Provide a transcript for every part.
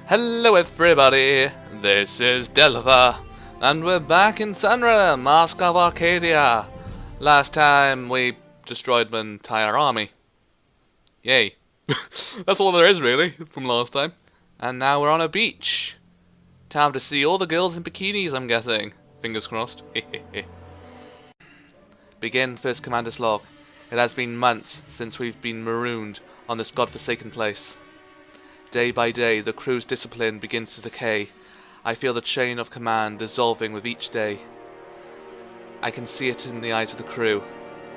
Hello everybody, this is Delva, and we're back in Sunrider, Mask of Arcadia. Last time we destroyed an entire army. Yay. That's all there is really, from last time. And now we're on a beach. Time to see all the girls in bikinis, I'm guessing. Fingers crossed. Begin first commander's log. It has been months since we've been marooned on this godforsaken place. Day by day, the crew's discipline begins to decay. I feel the chain of command dissolving with each day. I can see it in the eyes of the crew.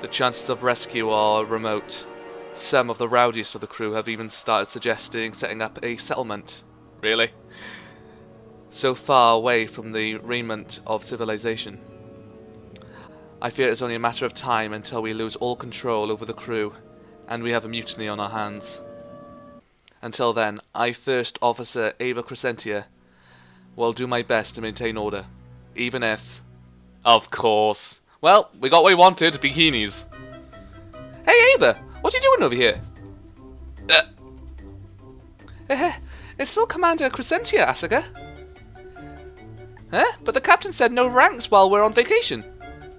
The chances of rescue are remote. Some of the rowdiest of the crew have even started suggesting setting up a settlement. Really? So far away from the remnant of civilization. I fear it's only a matter of time until we lose all control over the crew, and we have a mutiny on our hands. Until then, I, First Officer Ava Crescentia, will do my best to maintain order. Even if... Of course. Well, we got what we wanted, bikinis. Hey Ava, what are you doing over here? It's still Commander Crescentia, Asuka. Huh? But the captain said no ranks while we're on vacation.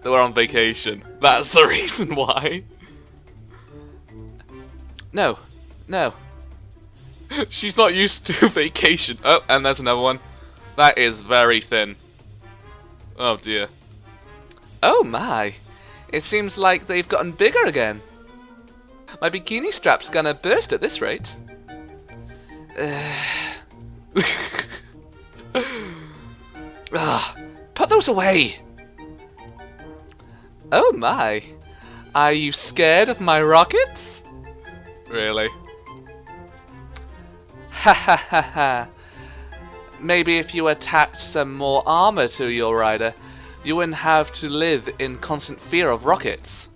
They were on vacation. That's the reason why. No. She's not used to vacation. Oh, and there's another one. That is very thin. Oh dear. Oh my. It seems like they've gotten bigger again. My bikini strap's gonna burst at this rate. Put those away. Oh my. Are you scared of my rockets? Really? Ha ha ha ha. Maybe if you attached some more armor to your rider, you wouldn't have to live in constant fear of rockets.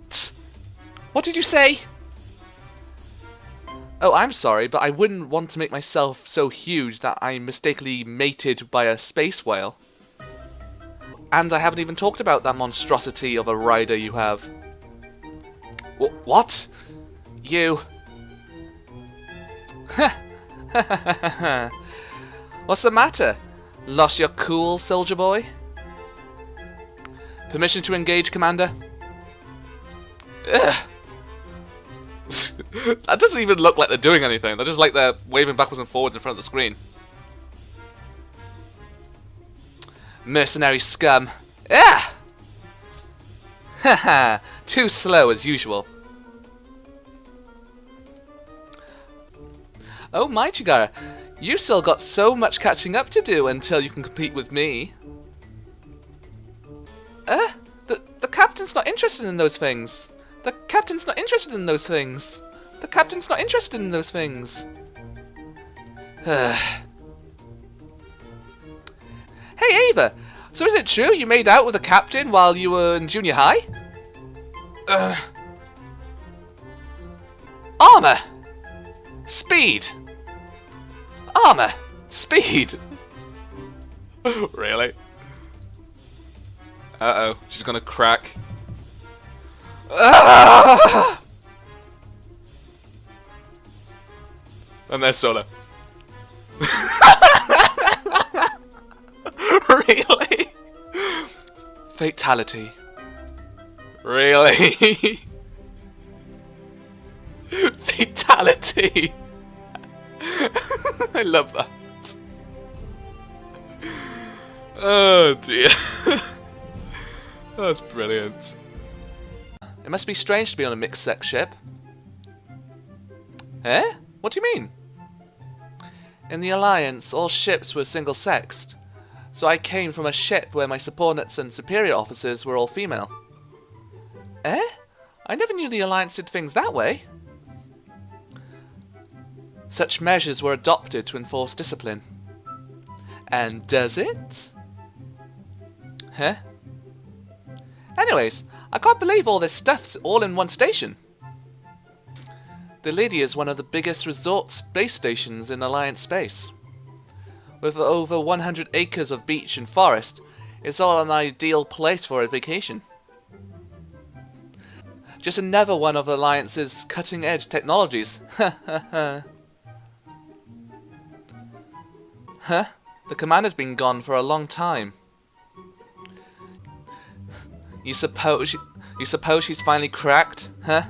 Tsk. What did you say? Oh, I'm sorry, but I wouldn't want to make myself so huge that I'm mistakenly mated by a space whale. And I haven't even talked about that monstrosity of a rider you have. What? You... What's the matter? Lost your cool, soldier boy? Permission to engage, Commander? Ugh. That doesn't even look like they're doing anything. They're just like they're waving backwards and forwards in front of the screen. Mercenary scum. Ah! Haha, too slow as usual. Oh my, Chigara, you've still got so much catching up to do until you can compete with me. The captain's not interested in those things. The captain's not interested in those things. The captain's not interested in those things. Hey Ava, so is it true you made out with the captain while you were in junior high? Armor! Speed! Armor! Speed! Really? Uh-oh, she's gonna crack. Ah! And there's Sola. Really? Fatality. Really? Fatality! I love that. Oh dear. That's brilliant. It must be strange to be on a mixed-sex ship. Eh? What do you mean? In the Alliance, all ships were single-sexed, so I came from a ship where my subordinates and superior officers were all female. Eh? I never knew the Alliance did things that way. Such measures were adopted to enforce discipline. And does it? Huh? Anyways, I can't believe all this stuff's all in one station. The Lady is one of the biggest resort space stations in Alliance space. With over 100 acres of beach and forest, it's all an ideal place for a vacation. Just another one of Alliance's cutting-edge technologies. Huh? The commander's been gone for a long time. You suppose she's finally cracked? Huh?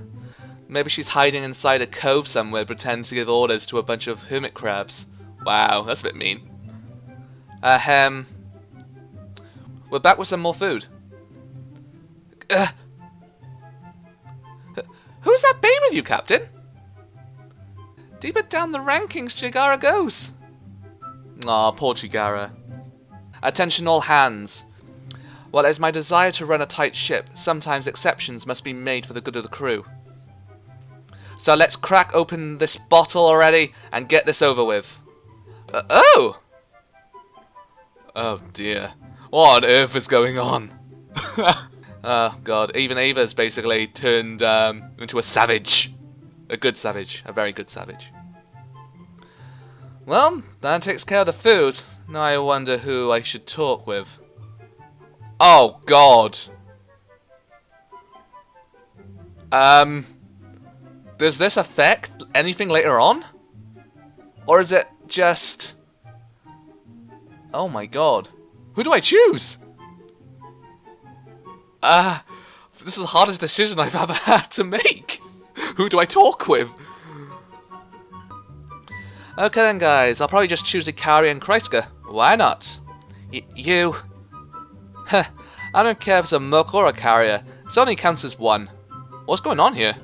Maybe she's hiding inside a cove somewhere, pretending to give orders to a bunch of hermit crabs. Wow, that's a bit mean. Ahem. We're back with some more food. Who's that babe with you, Captain? Deeper down the rankings, Chigara goes. Aw, poor Chigara. Attention all hands. While it is my desire to run a tight ship, sometimes exceptions must be made for the good of the crew. So let's crack open this bottle already and get this over with. Oh! Oh dear. What on earth is going on? Oh god, even Ava's basically turned into a savage. A good savage. A very good savage. Well, that takes care of the food. Now I wonder who I should talk with. Oh god. Does this affect anything later on? Or is it just... Oh my god. Who do I choose? This is the hardest decision I've ever had to make. Who do I talk with? Okay then guys, I'll probably just choose Arcadia and Kreiska. Why not? You... Heh, I don't care if it's a Merc or a Arcadia. It only counts as one. What's going on here?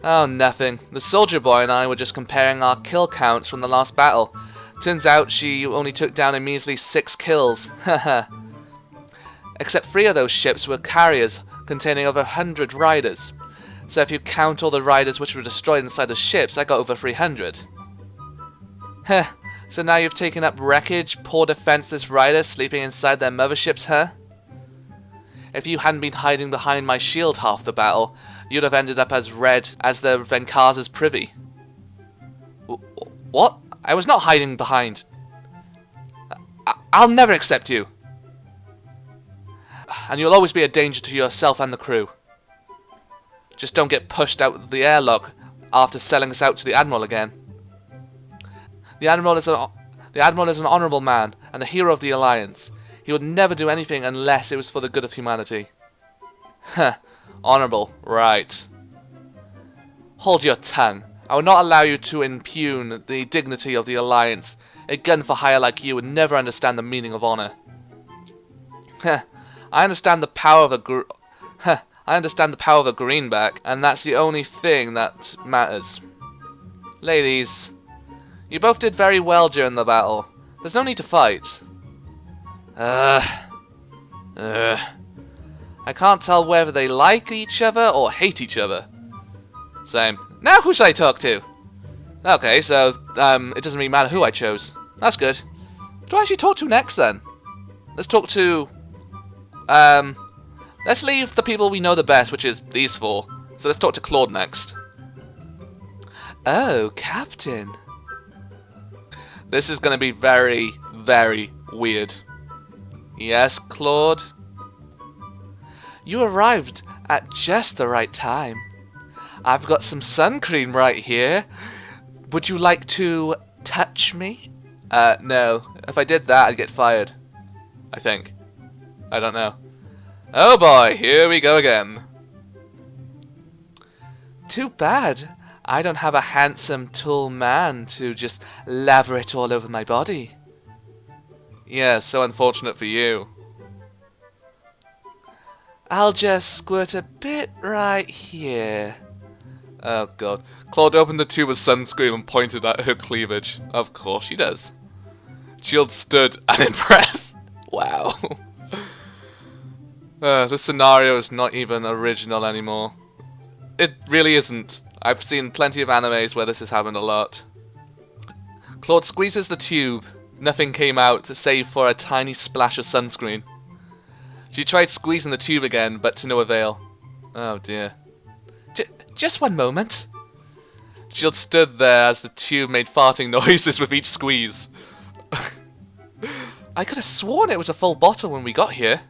Oh, nothing. The soldier boy and I were just comparing our kill counts from the last battle. Turns out she only took down a measly 6 kills. Haha. Except 3 of those ships were carriers containing over 100 riders. So if you count all the riders which were destroyed inside the ships, I got over 300. Heh. So now you've taken up wreckage, poor defenseless riders sleeping inside their motherships, huh? If you hadn't been hiding behind my shield half the battle, you'd have ended up as red as the Venkaza's privy. What? I was not hiding behind. I'll never accept you. And you'll always be a danger to yourself and the crew. Just don't get pushed out of the airlock after selling us out to the Admiral again. The Admiral is an honourable man and the hero of the Alliance. He would never do anything unless it was for the good of humanity. Heh, honourable, right. Hold your tongue. I will not allow you to impugn the dignity of the Alliance. A gun for hire like you would never understand the meaning of honour. Heh, I understand the power of a greenback, and that's the only thing that matters. Ladies, you both did very well during the battle. There's no need to fight. I can't tell whether they like each other or hate each other. Same. Now who should I talk to? Okay, so, it doesn't really matter who I chose. That's good. Who do I actually talk to next, then? Let's talk to... let's leave the people we know the best, which is these 4. So let's talk to Claude next. Oh, Captain. This is going to be very, very weird. Yes, Claude? You arrived at just the right time. I've got some sun cream right here. Would you like to touch me? No. If I did that, I'd get fired. I think. I don't know. Oh boy, here we go again. Too bad. I don't have a handsome, tall man to just lather it all over my body. Yeah, so unfortunate for you. I'll just squirt a bit right here. Oh god. Claude opened the tube of sunscreen and pointed at her cleavage. Of course she does. Shield stood unimpressed. Wow. This scenario is not even original anymore. It really isn't. I've seen plenty of animes where this has happened a lot. Claude squeezes the tube. Nothing came out, save for a tiny splash of sunscreen. She tried squeezing the tube again, but to no avail. Oh dear. Just one moment. Shield stood there as the tube made farting noises with each squeeze. I could have sworn it was a full bottle when we got here.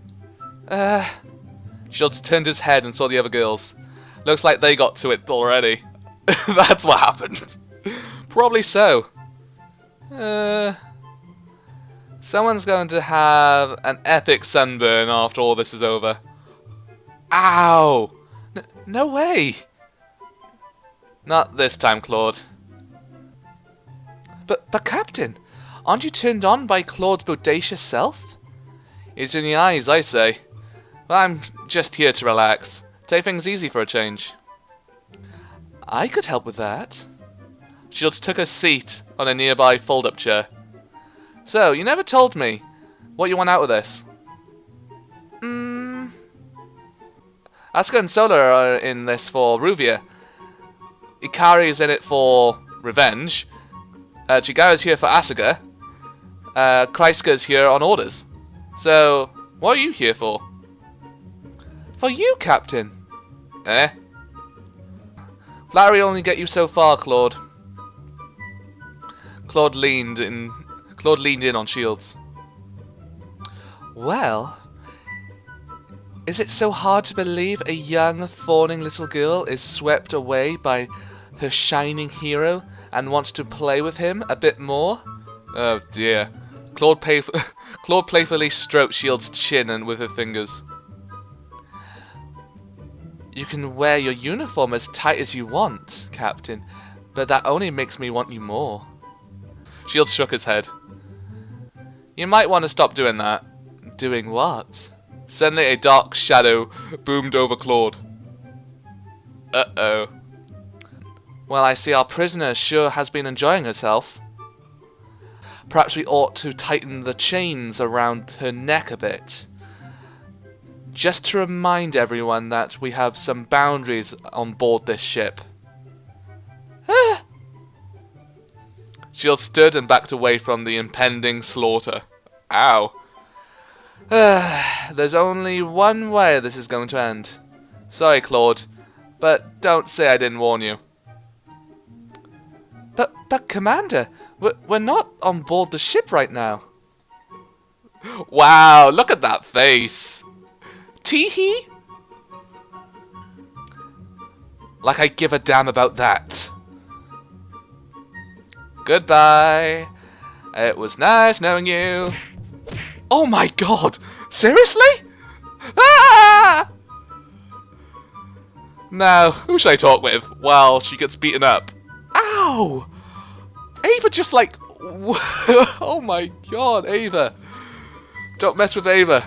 Shields turned his head and saw the other girls. Looks like they got to it already. That's what happened. Probably so. Someone's going to have an epic sunburn after all this is over. Ow! No way! Not this time, Claude. But Captain, aren't you turned on by Claude's bodacious self? It's in the eyes, I say. Well, I'm just here to relax. Take things easy for a change. I could help with that. Shields took a seat on a nearby fold-up chair. So, you never told me what you want out of this. Asuka and Sola are in this for Ruvia. Ikari is in it for revenge. Chigara's here for Asuka. Kreiska's here on orders. So, what are you here for? For you, Captain. Eh? Flattery only get you so far, Claude. Claude leaned in on Shields. Well, is it so hard to believe a young, fawning little girl is swept away by her shining hero and wants to play with him a bit more? Oh dear. Claude playfully stroked Shields' chin with her fingers. You can wear your uniform as tight as you want, Captain, but that only makes me want you more. Shields shook his head. You might want to stop doing that. Doing what? Suddenly a dark shadow boomed over Claude. Uh-oh. Well, I see our prisoner sure has been enjoying herself. Perhaps we ought to tighten the chains around her neck a bit. Just to remind everyone that we have some boundaries on board this ship. Shield stood and backed away from the impending slaughter. Ow. There's only one way this is going to end. Sorry, Claude, but don't say I didn't warn you. But Commander, we're not on board the ship right now. Wow, look at that face. Teehee? Like I give a damn about that. Goodbye. It was nice knowing you. Oh my god! Seriously? Ah! Now, who should I talk with while she gets beaten up? Ow! Ava just like... Oh my god, Ava. Don't mess with Ava.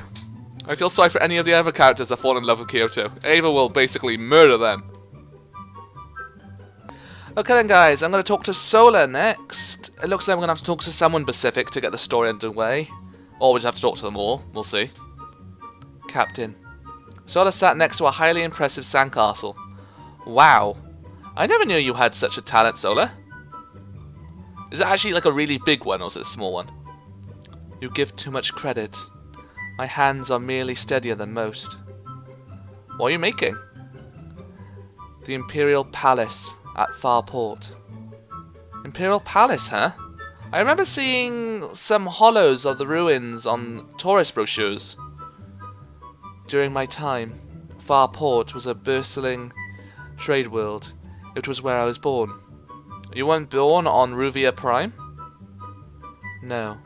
I feel sorry for any of the other characters that fall in love with Kyoto. Ava will basically murder them. Okay then guys, I'm going to talk to Sola next. It looks like I'm going to have to talk to someone specific to get the story underway. Or we just have to talk to them all. We'll see. Captain. Sola sat next to a highly impressive sandcastle. Wow. I never knew you had such a talent, Sola. Is it actually like a really big one or is it a small one? You give too much credit. My hands are merely steadier than most. What are you making? The Imperial Palace at Far Port. Imperial Palace, huh? I remember seeing some hollows of the ruins on tourist brochures. During my time, Far Port was a bustling trade world. It was where I was born. You weren't born on Ruvia Prime? No.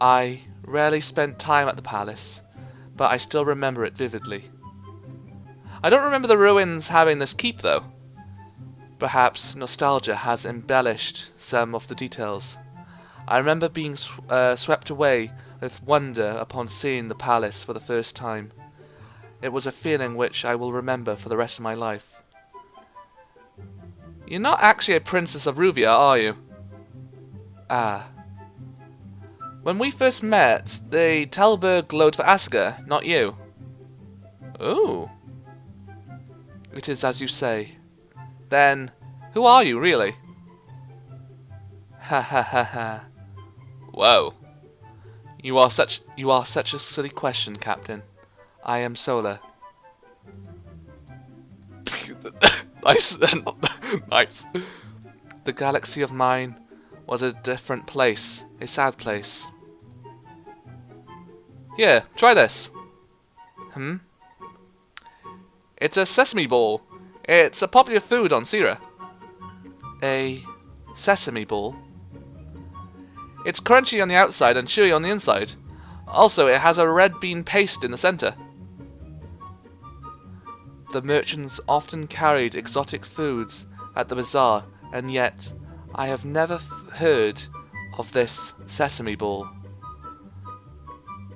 I rarely spent time at the palace, but I still remember it vividly. I don't remember the ruins having this keep, though. Perhaps nostalgia has embellished some of the details. I remember being swept away with wonder upon seeing the palace for the first time. It was a feeling which I will remember for the rest of my life. You're not actually a princess of Ruvia, are you? Ah. When we first met, the Talberg glowed for Asuka, not you. Ooh. It is as you say. Then, who are you, really? Ha ha ha ha. Whoa. You are such a silly question, Captain. I am Sola. Nice. Nice. The galaxy of mine was a different place. A sad place. Here, try this. It's a sesame ball. It's a popular food on Sira. A sesame ball? It's crunchy on the outside and chewy on the inside. Also, it has a red bean paste in the center. The merchants often carried exotic foods at the bazaar, and yet I have never heard of this sesame ball.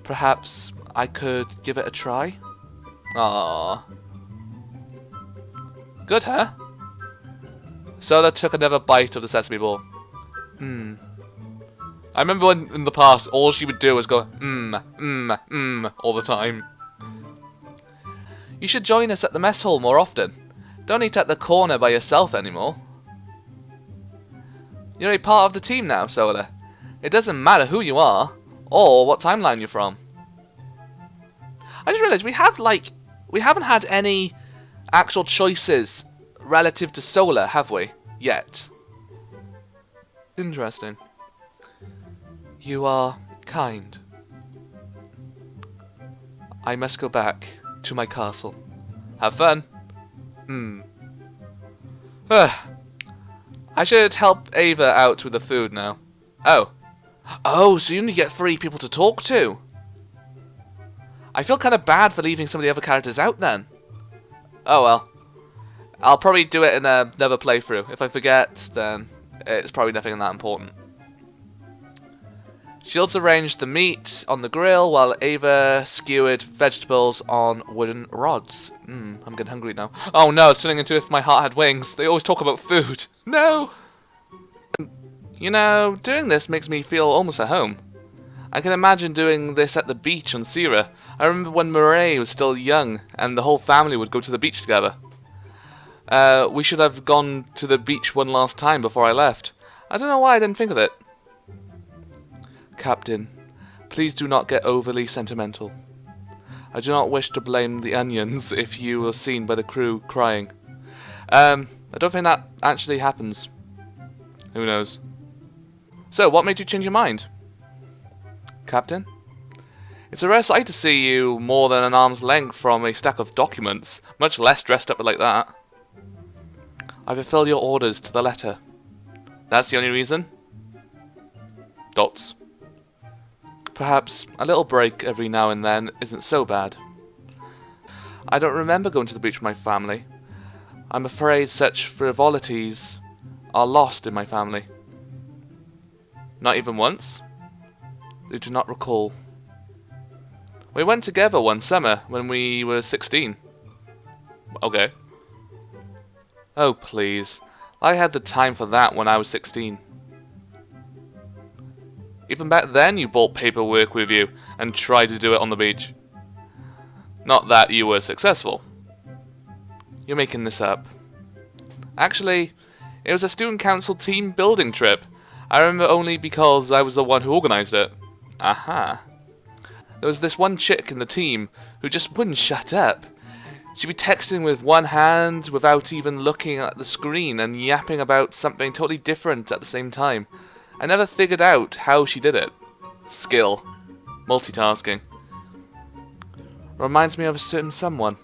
Perhaps I could give it a try? Ah, good, huh? Sola took another bite of the sesame ball. I remember when, in the past, all she would do was go, all the time. You should join us at the mess hall more often. Don't eat at the corner by yourself anymore. You're a part of the team now, Sola. It doesn't matter who you are, or what timeline you're from. I just realised we haven't had any actual choices relative to Sola, have we? Yet. Interesting. You are kind. I must go back to my castle. Have fun. I should help Ava out with the food now. Oh, so you only get 3 people to talk to. I feel kind of bad for leaving some of the other characters out then. Oh well. I'll probably do it in another playthrough. If I forget, then it's probably nothing that important. Shields arranged the meat on the grill while Ava skewered vegetables on wooden rods. I'm getting hungry now. Oh no, it's turning into If My Heart Had Wings. They always talk about food. No! You know, doing this makes me feel almost at home. I can imagine doing this at the beach on Sierra. I remember when Murray was still young and the whole family would go to the beach together. We should have gone to the beach one last time before I left. I don't know why I didn't think of it. Captain, please do not get overly sentimental. I do not wish to blame the onions if you were seen by the crew crying. I don't think that actually happens. Who knows? So, what made you change your mind? Captain? It's a rare sight to see you more than an arm's length from a stack of documents, much less dressed up like that. I fulfill your orders to the letter. That's the only reason? Dots. Perhaps a little break every now and then isn't so bad. I don't remember going to the beach with my family. I'm afraid such frivolities are lost in my family. Not even once? I do not recall. We went together one summer when we were 16. Okay. Oh, please. I had the time for that when I was 16. Even back then you brought paperwork with you and tried to do it on the beach. Not that you were successful. You're making this up. Actually, it was a student council team building trip. I remember only because I was the one who organised it. Aha. There was this one chick in the team who just wouldn't shut up. She'd be texting with one hand without even looking at the screen and yapping about something totally different at the same time. I never figured out how she did it. Skill. Multitasking. Reminds me of a certain someone.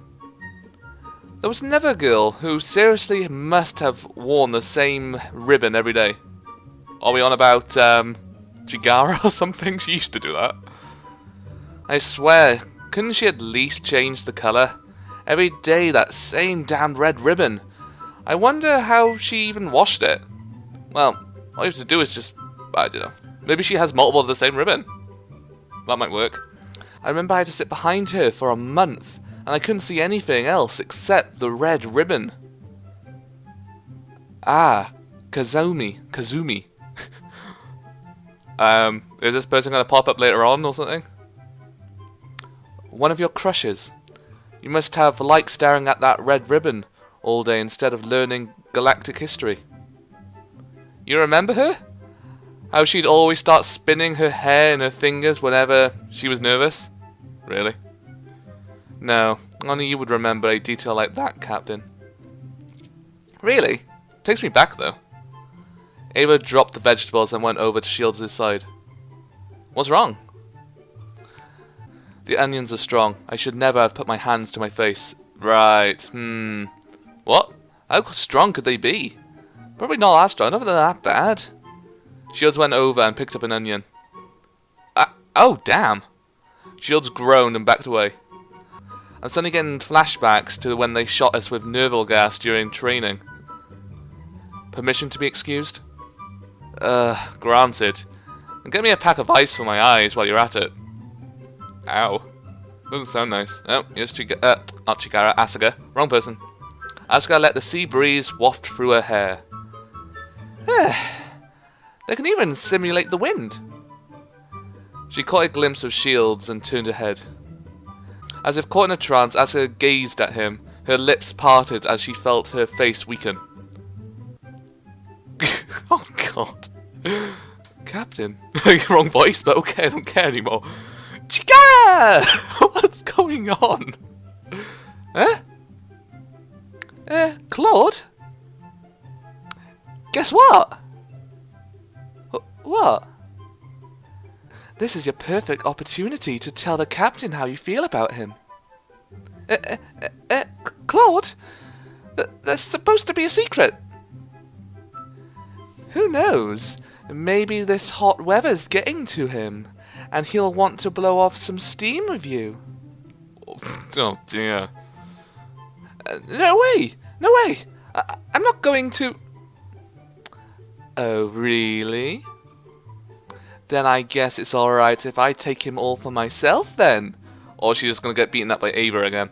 There was never a girl who seriously must have worn the same ribbon every day. Are we on about, Chigara or something? She used to do that. I swear, couldn't she at least change the colour? Every day that same damned red ribbon. I wonder how she even washed it. Well, all you have to do is just, I don't know, maybe she has multiple of the same ribbon. That might work. I remember I had to sit behind her for a month, and I couldn't see anything else except the red ribbon. Ah, Kazumi. Is this person going to pop up later on or something? One of your crushes. You must have liked staring at that red ribbon all day instead of learning galactic history. You remember her? How she'd always start spinning her hair in her fingers whenever she was nervous? Really? No, only you would remember a detail like that, Captain. Really? Takes me back, though. Ava dropped the vegetables and went over to Shields' side. What's wrong? The onions are strong. I should never have put my hands to my face. Right, What? How strong could they be? Probably not that strong, not that bad. Shields went over and picked up an onion. Oh, damn! Shields groaned and backed away. I'm suddenly getting flashbacks to when they shot us with nerval gas during training. Permission to be excused? Granted. And get me a pack of ice for my eyes while you're at it. Ow. Doesn't sound nice. Oh, here's not Chigara, Asuka. Wrong person. Asuka let the sea breeze waft through her hair. They can even simulate the wind. She caught a glimpse of Shields and turned her head. As if caught in a trance, Asuka gazed at him, her lips parted as she felt her face weaken. Oh god. Captain. Wrong voice, but okay, I don't care anymore. Chigara! What's going on? Huh? Claude? Guess what? What? This is your perfect opportunity to tell the captain how you feel about him. Claude? That's supposed to be a secret. Who knows? Maybe this hot weather's getting to him, and he'll want to blow off some steam with you. Oh dear. No way! No way! I'm not going to... Oh, really? Then I guess it's alright if I take him all for myself, then. Or she's just going to get beaten up by Ava again.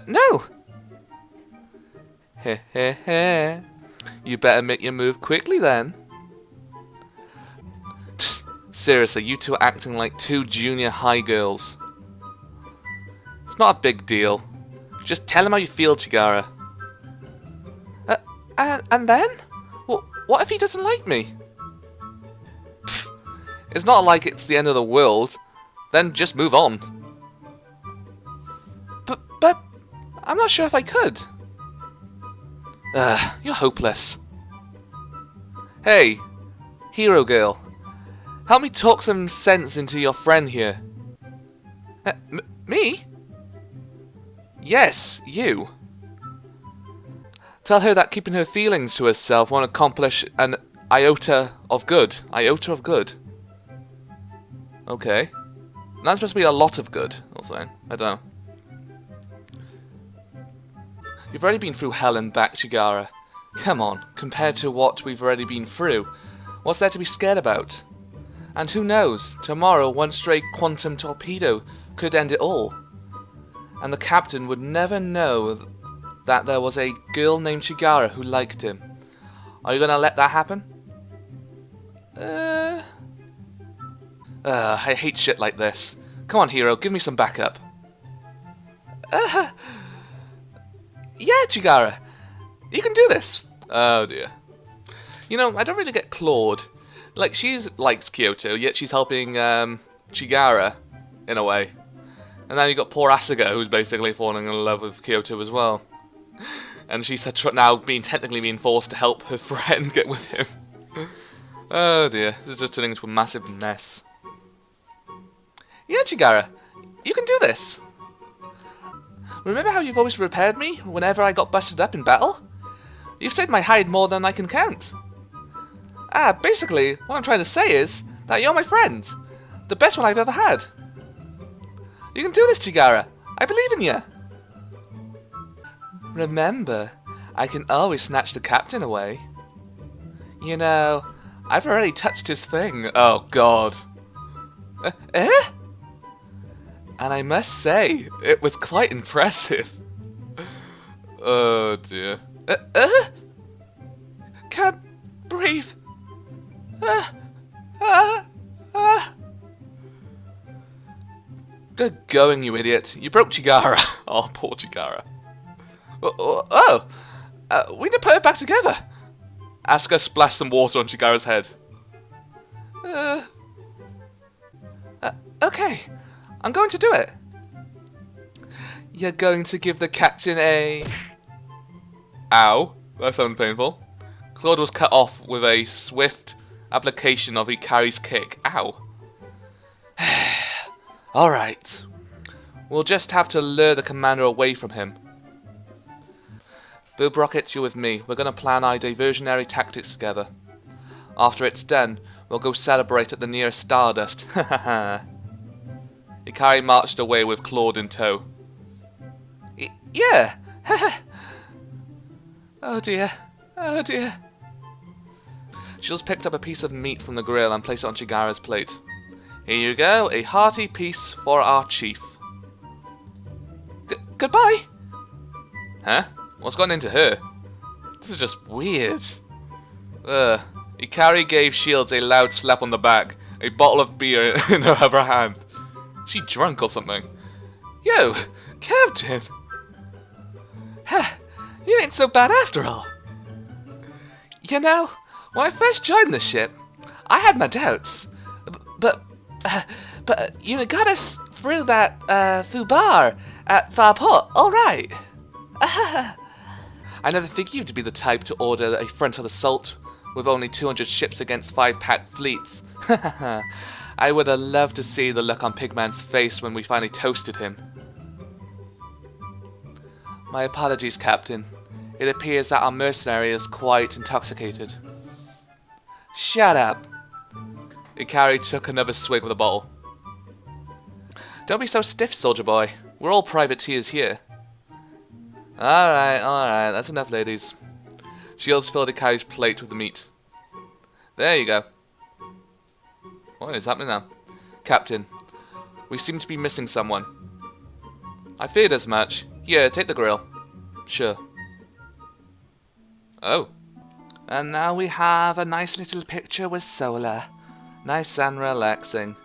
No! Heh heh heh. You better make your move quickly, then. Seriously, you two are acting like two junior high girls. It's not a big deal. Just tell him how you feel, Chigara. And then? Well, what if he doesn't like me? Pfft, it's not like it's the end of the world. Then just move on. But I'm not sure if I could. You're hopeless. Hey, hero girl. Help me talk some sense into your friend here. Me? Yes, you. Tell her that keeping her feelings to herself won't accomplish an iota of good. Iota of good. Okay. That's supposed to be a lot of good, I'll say. I don't know. You've already been through hell and back, Chigara. Come on, compared to what we've already been through, what's there to be scared about? And who knows, tomorrow one stray quantum torpedo could end it all. And the captain would never know that there was a girl named Chigara who liked him. Are you gonna let that happen? I hate shit like this. Come on, hero, give me some backup. Yeah, Chigara, you can do this. Oh dear. You know, I don't really get Claude. Like, she likes Kyoto, yet she's helping Chigara, in a way. And then you got poor Asuka, who's basically falling in love with Kyoto as well. And she's now technically being forced to help her friend get with him. Oh dear, this is just turning into a massive mess. Yeah, Chigara, you can do this. Remember how you've always repaired me whenever I got busted up in battle? You've saved my hide more than I can count. Basically, what I'm trying to say is that you're my friend. The best one I've ever had. You can do this, Chigara. I believe in you. Remember, I can always snatch the captain away. You know, I've already touched his thing. Oh, God. And I must say, it was quite impressive. Oh, dear. Can't breathe. Good going, you idiot. You broke Chigara. Oh, poor Chigara. We need to put it back together. Asuka splashed some water on Chigara's head. Okay, I'm going to do it. You're going to give the captain a... Ow, that sounded painful. Claude was cut off with a swift application of Ikari's kick. Ow. Alright. We'll just have to lure the commander away from him. Boob Rocket, you're with me. We're going to plan our diversionary tactics together. After it's done, we'll go celebrate at the nearest Stardust. Ha ha ha. Ikari marched away with Claude in tow. Yeah. Oh dear. Oh dear. Shields picked up a piece of meat from the grill and placed it on Chigara's plate. Here you go, a hearty piece for our chief. Goodbye! Huh? What's gone into her? This is just weird. Ikari gave Shields a loud slap on the back, a bottle of beer in her other hand. Is she drunk or something? Yo, Captain! Huh, you ain't so bad after all. You know, when I first joined the ship, I had my doubts. But you got us through that foobar at Farport, alright. I never figured you to be the type to order a frontal assault with only 200 ships against 5 packed fleets. I would have loved to see the look on Pigman's face when we finally toasted him. My apologies, Captain. It appears that our mercenary is quite intoxicated. Shut up. Ikari took another swig of the bottle. Don't be so stiff, soldier boy. We're all privateers here. Alright, that's enough, ladies. Shields filled Ikari's plate with the meat. There you go. What is happening now? Captain, we seem to be missing someone. I feared as much. Here, take the grill. Sure. Oh. And now we have a nice little picture with Sola. Nice and relaxing.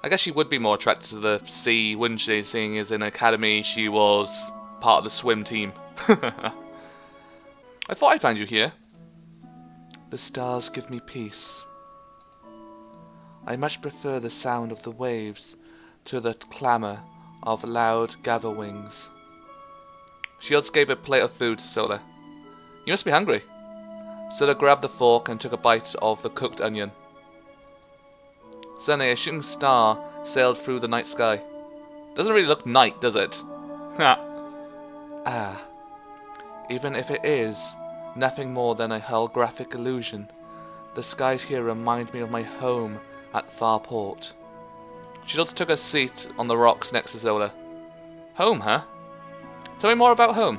I guess she would be more attracted to the sea, wouldn't she, seeing as in academy she was part of the swim team. I thought I'd find you here. The stars give me peace. I much prefer the sound of the waves to the clamour of loud gather wings. Shields gave a plate of food to Sola. You must be hungry. Sola grabbed the fork and took a bite of the cooked onion. Suddenly, a shooting star sailed through the night sky. Doesn't really look night, does it? Even if it is nothing more than a holographic illusion, the skies here remind me of my home at Farport. She just took a seat on the rocks next to Sola. Home, huh? Tell me more about home.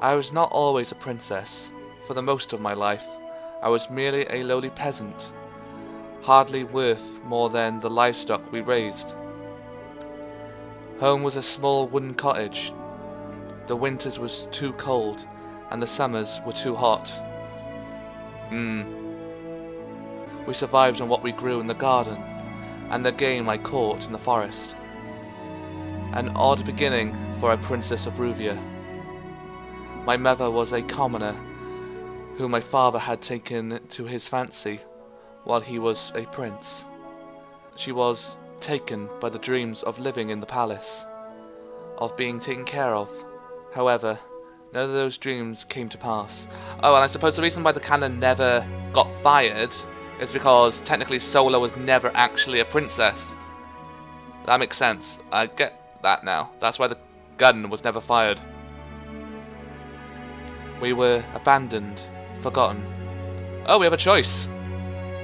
I was not always a princess. For the most of my life, I was merely a lowly peasant, hardly worth more than the livestock we raised. Home was a small wooden cottage. The winters was too cold, and the summers were too hot. We survived on what we grew in the garden, and the game I caught in the forest. An odd beginning for a princess of Ruvia. My mother was a commoner, whom my father had taken to his fancy while he was a prince. She was taken by the dreams of living in the palace, of being taken care of. However, none of those dreams came to pass. Oh, and I suppose the reason why the cannon never got fired is because technically Sola was never actually a princess. That makes sense. I get that now. That's why the gun was never fired. We were abandoned, forgotten. Oh, we have a choice.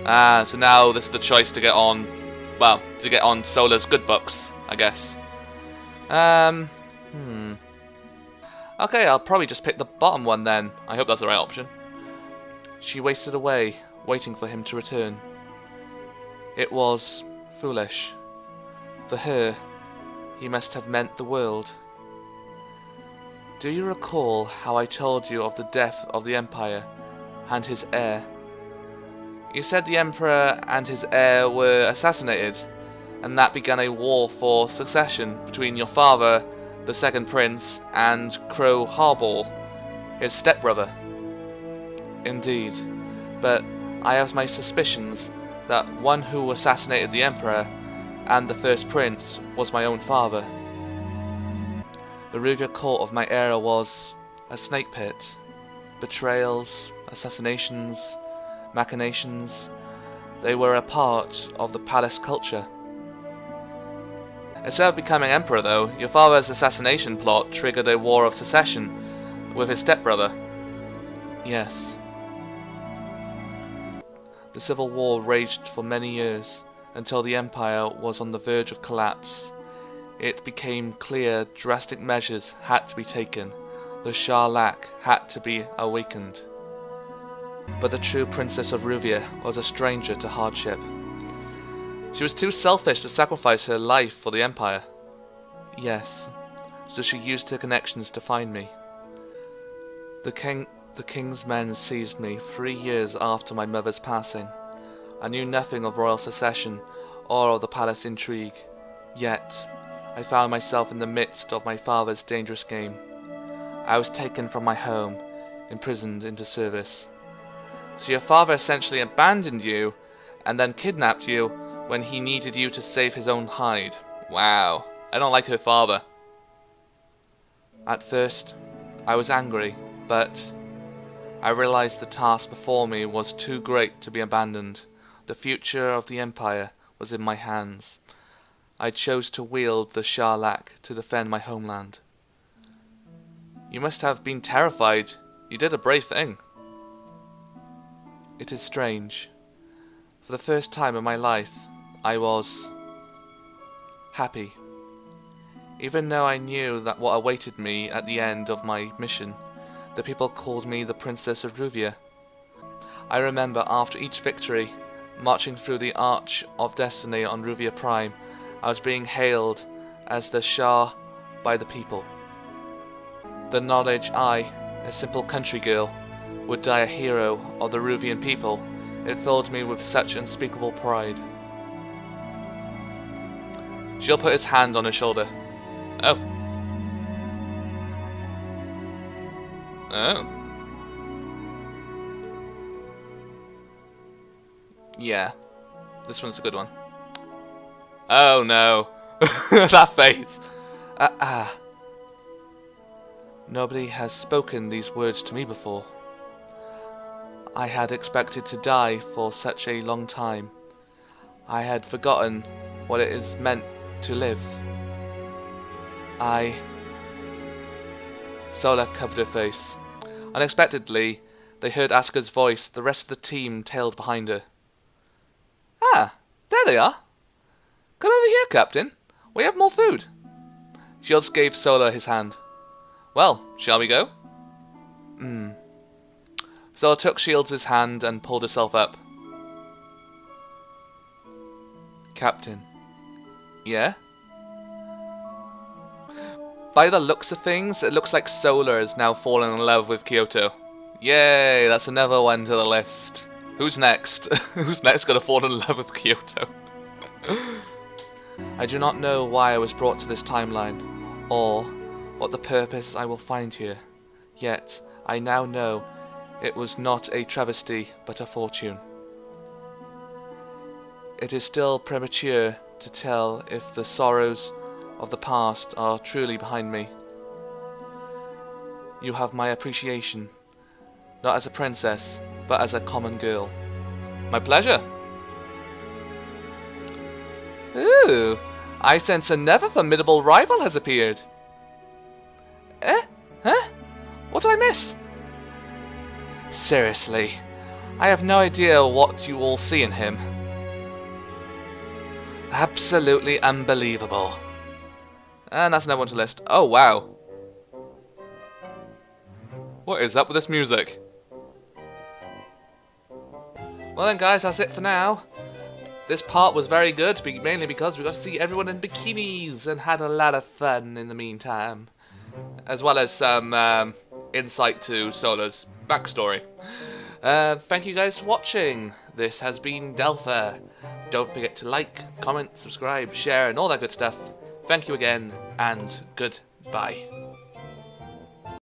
So now this is the choice to get on, well, to get on Sola's good books, I guess. Okay, I'll probably just pick the bottom one then. I hope that's the right option. She wasted away, waiting for him to return. It was foolish. For her, he must have meant the world. Do you recall how I told you of the death of the Empire and his heir? You said the Emperor and his heir were assassinated, and that began a war for succession between your father, the second prince, and Crow Harball, his stepbrother. Indeed, but I have my suspicions that one who assassinated the Emperor and the first prince was my own father. The Ruvia court of my era was a snake pit. Betrayals, assassinations, machinations, they were a part of the palace culture. Instead of becoming emperor though, your father's assassination plot triggered a war of succession with his stepbrother. Yes. The civil war raged for many years, until the empire was on the verge of collapse. It became clear drastic measures had to be taken. The Shah had to be awakened. But the true Princess of Ruvia was a stranger to hardship. She was too selfish to sacrifice her life for the empire. Yes, so she used her connections to find me. The king's men seized me 3 years after my mother's passing. I knew nothing of royal succession or of the palace intrigue. Yet, I found myself in the midst of my father's dangerous game. I was taken from my home, imprisoned into service. So your father essentially abandoned you and then kidnapped you when he needed you to save his own hide. Wow, I don't like her father. At first, I was angry, but I realized the task before me was too great to be abandoned. The future of the empire was in my hands. I chose to wield the Shah to defend my homeland. You must have been terrified. You did a brave thing. It is strange. For the first time in my life, I was happy. Even though I knew that what awaited me at the end of my mission, the people called me the Princess of Ruvia. I remember after each victory, marching through the Arch of Destiny on Ruvia Prime, I was being hailed as the Shah by the people. The knowledge I, a simple country girl, would die a hero of the Ruvian people, it filled me with such unspeakable pride. She'll put his hand on her shoulder. Oh. Oh. Yeah. This one's a good one. Oh no. That face. Nobody has spoken these words to me before. I had expected to die for such a long time. I had forgotten what it is meant to live. Sola covered her face. Unexpectedly, they heard Asuka's voice. The rest of the team tailed behind her. Ah, there they are. Come over here, Captain. We have more food. Shields gave Sola his hand. Well, shall we go? Sola took Shields' hand and pulled herself up. Captain. Yeah? By the looks of things, it looks like Sola has now fallen in love with Kyoto. Yay, that's another one to the list. Who's next? Who's next gonna fall in love with Kyoto? I do not know why I was brought to this timeline, or what the purpose I will find here. Yet, I now know it was not a travesty, but a fortune. It is still premature to tell if the sorrows of the past are truly behind me. You have my appreciation, not as a princess, but as a common girl. My pleasure. Ooh, I sense another formidable rival has appeared. Huh? What did I miss? Seriously, I have no idea what you all see in him. Absolutely unbelievable. And that's another one to list. Oh, wow. What is up with this music? Well then, guys, that's it for now. This part was very good, mainly because we got to see everyone in bikinis and had a lot of fun in the meantime. As well as some insight to Sola's backstory. Thank you guys for watching. This has been Delpha. Don't forget to like, comment, subscribe, share, and all that good stuff. Thank you again, and goodbye.